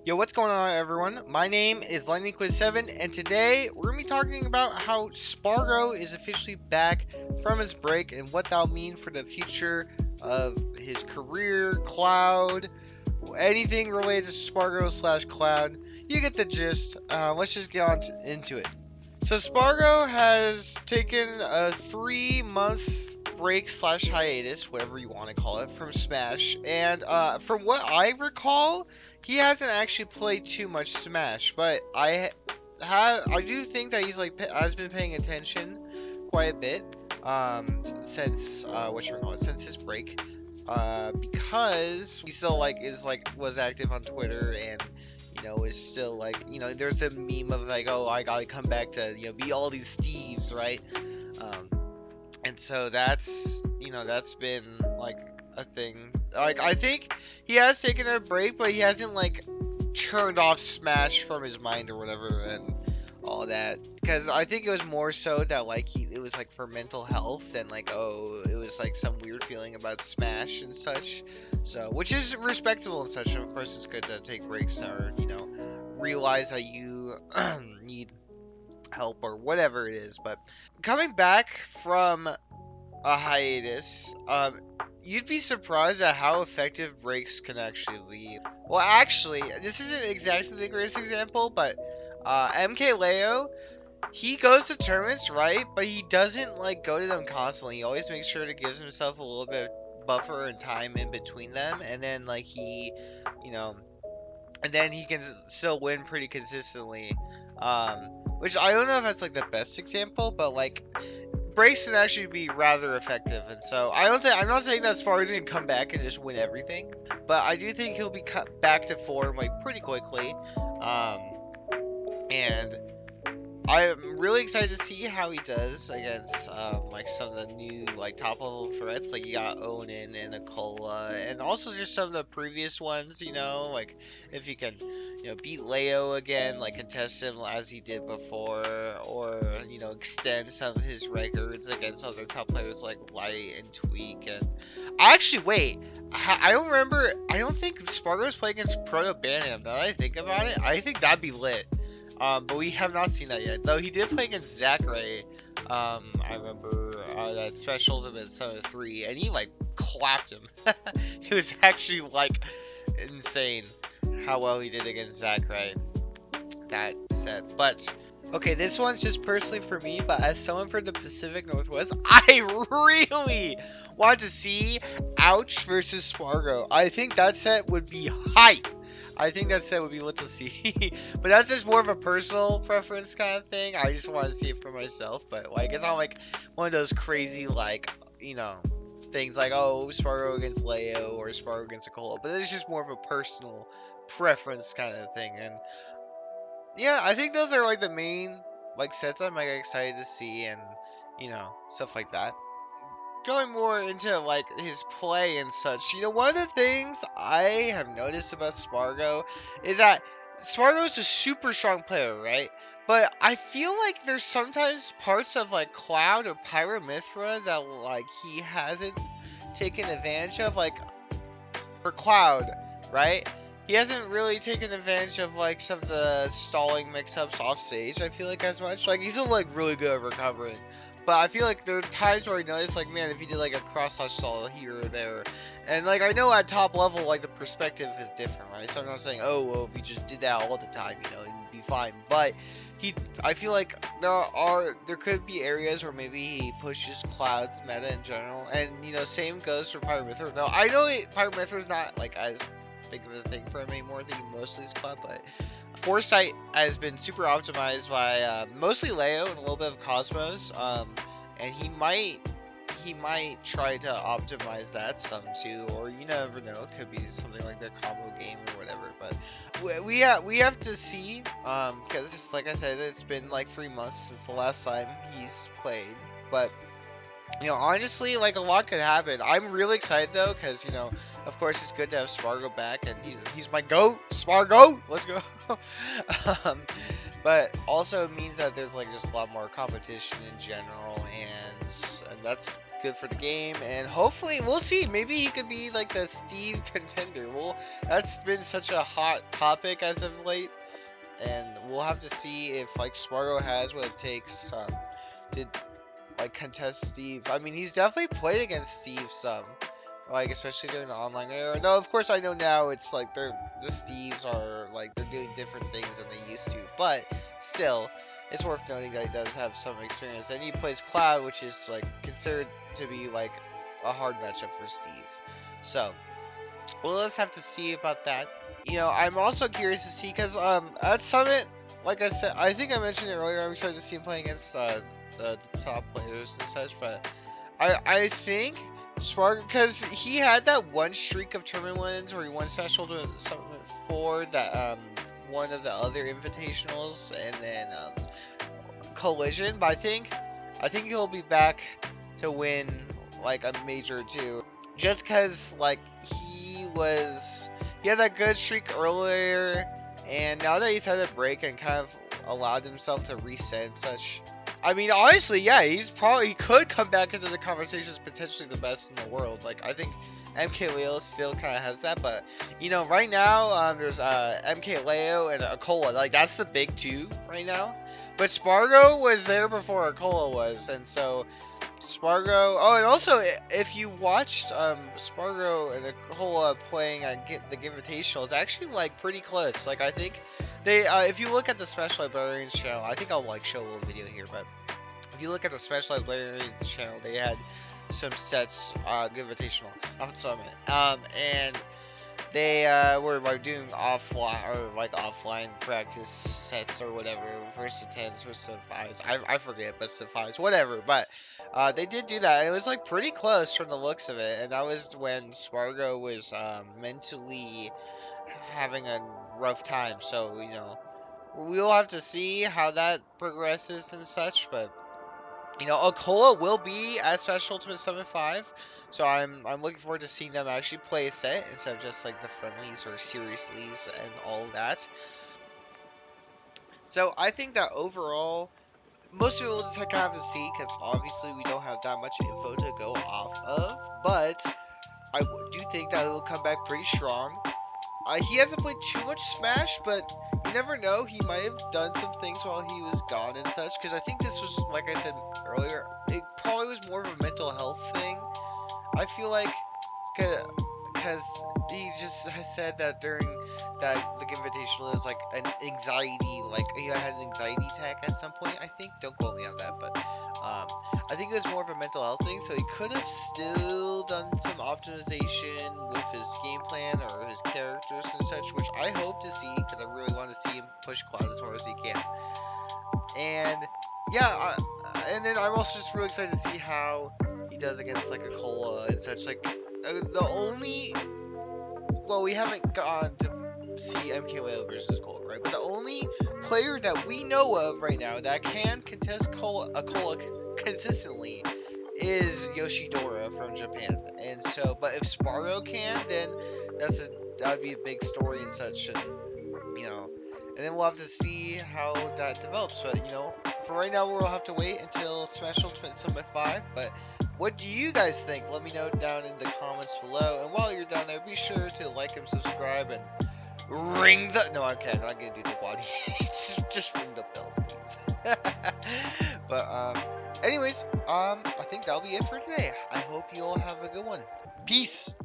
Yo, what's going on, everyone? My name is LightningQuiz7, and today we're going to be talking about how Sparg0 is officially back from his break and what that'll mean for the future of his career, Cloud, anything related to Sparg0 / Cloud. You get the gist. Let's just get on into it. So Sparg0 has taken a 3-month break / hiatus, whatever you want to call it, from Smash, and from what I recall, he hasn't actually played too much Smash, but I do think that he's has been paying attention quite a bit since since his break, because he still was active on Twitter and is still there's a meme of oh, I gotta come back to be all these Steves, right? And so that's been a thing. I think he has taken a break, but he hasn't turned off Smash from his mind or whatever and all that, because I think it was more so that it was for mental health than oh, it was some weird feeling about Smash and such. So, which is respectable and such, and of course it's good to take breaks or realize that you need help or whatever it is. But coming back from a hiatus, you'd be surprised at how effective breaks can actually be. Well, actually, this isn't exactly the greatest example, but MKLeo, he goes to tournaments, right? But he doesn't go to them constantly. He always makes sure to give himself a little bit of buffer and time in between them, and then he can still win pretty consistently. Which I don't know if that's the best example, but breaks can actually be rather effective, and so I'm not saying that Sparg0's gonna come back and just win everything, but I do think he'll be cut back to form pretty quickly, and I'm really excited to see how he does against some of the new top level threats. You got Onin and Akola, and also just some of the previous ones. If he can beat Leo again, contest him as he did before, or extend some of his records against other top players like Light and Tweak. And wait, I don't think Sparg0's played against Proto Banham. Now that I think about it, I think that'd be lit. But we have not seen that yet. Though he did play against Zachary. I remember that Special Ultimate Summit 3, and he clapped him. It was actually insane how well he did against Zachary. That said, but okay, this one's just personally for me, but as someone from the Pacific Northwest, I really want to see Ouch versus Sparg0. I think that set would be hype. I think that set would be lit to see. But that's just more of a personal preference kind of thing. I just want to see it for myself. But it's not one of those crazy things oh, Sparg0 against Leo or Sparg0 against Akola. But it's just more of a personal preference kind of thing. And yeah, I think those are the main sets I'm excited to see, and stuff like that. Going more into his play and such, one of the things I have noticed about Sparg0 is that Sparg0 is a super strong player, right? But I feel there's sometimes parts of Cloud or Pyramithra that he hasn't taken advantage of, for Cloud, right? He hasn't really taken advantage of some of the stalling mix-ups off stage, I feel as much. He's still really good at recovering. But I feel there are times where I notice, man, if you did a cross-slash stall here or there, and I know at top level, the perspective is different, right? So I'm not saying, oh, well, if he just did that all the time, it'd be fine. But I feel there could be areas where maybe he pushes Cloud's meta in general, and same goes for Pyramithra. Now I know Pyramithra's not as big of a thing for him anymore. I think he mostly is Cloud, but Foresight has been super optimized by mostly Leo and a little bit of Cosmos, and he might try to optimize that some too, or you never know, it could be something like the combo game or whatever. But we have to see, because just like I said, it's been 3 months since the last time he's played. But honestly, a lot could happen. I'm really excited though, because of course it's good to have Sparg0 back, and he's my GOAT, Sparg0. Let's go. but also it means that there's like just a lot more competition in general, and that's good for the game. And hopefully, we'll see. Maybe he could be like the Steve contender. Well, that's been such a hot topic as of late, and we'll have to see if like Spargo has what it takes to like contest Steve. I mean, he's definitely played against Steve some, like especially during the online era. No, of course I know now it's like the Steves are like they're doing different things than they used to, but still, it's worth noting that he does have some experience. And he plays Cloud, which is like considered to be like a hard matchup for Steve. So, well, let's have to see about that. I'm also curious to see because at Summit, like I said, I think I mentioned it earlier. I'm excited to see him playing against the top players and such, but I think Sparg, because he had that one streak of tournament wins where he won special to Summit 4, that one of the other invitationals, and then Collision. But I think he'll be back to win like a major too, just because like he had that good streak earlier, and now that he's had a break and kind of allowed himself to reset and such. I mean, honestly, yeah, he could come back into the conversation as potentially the best in the world. Like, I think MK Leo still kind of has that, but right now, there's MK Leo and Akola. Like, that's the big two right now. But Spargo was there before Akola was, and so Spargo. Oh, and also, if you watched Spargo and Akola playing on the Invitational, it's actually like pretty close. Like, I think they, if you look at the Special Librarians channel, I think I'll like show a little video here, but if you look at the Special Librarians channel, they had some sets Invitational off the Summit, and they were like doing offline practice sets or whatever, versus 10s versus 5s. I forget, but 5s, whatever. But they did do that. And it was like pretty close from the looks of it, and that was when Spargo was mentally having a rough time. So we'll have to see how that progresses and such, but. Akola will be at Special Ultimate Summit 5, so I'm looking forward to seeing them actually play a set instead of just like the friendlies or seriouslys and all of that. So I think that overall, most of it will just kind of have to see because obviously we don't have that much info to go off of, but do think that he'll come back pretty strong. He hasn't played too much Smash, but you never know. He might have done some things while he was gone and such. Because I think this was, like I said earlier, it probably was more of a mental health thing. I feel like, because he just has said that during that like invitational, it was like an anxiety, like he had an anxiety attack at some point. I think. Don't quote me on that, but I think it was more of a mental health thing. So he could have still done some optimization with his game plan or his characters and such, which I hope to see because I really want to see him push Cloud as far as he can. And yeah, and then I'm also just really excited to see how he does against like a Cola and such. Like the only, well, we haven't gone to see MKLeo versus Cola, right? But the only player that we know of right now that can contest a Cola consistently is Yoshidora from Japan. And so, but if Spargo can, then that would be a big story and such. And and then we'll have to see how that develops. But for right now, we'll have to wait until Smash Ultimate Summit 5. But what do you guys think? Let me know down in the comments below. And while you're down there, be sure to like and subscribe and ring the. No, okay, I'm not gonna do the body. just ring the bell, please. But anyways, I think that'll be it for today. I hope you all have a good one. Peace.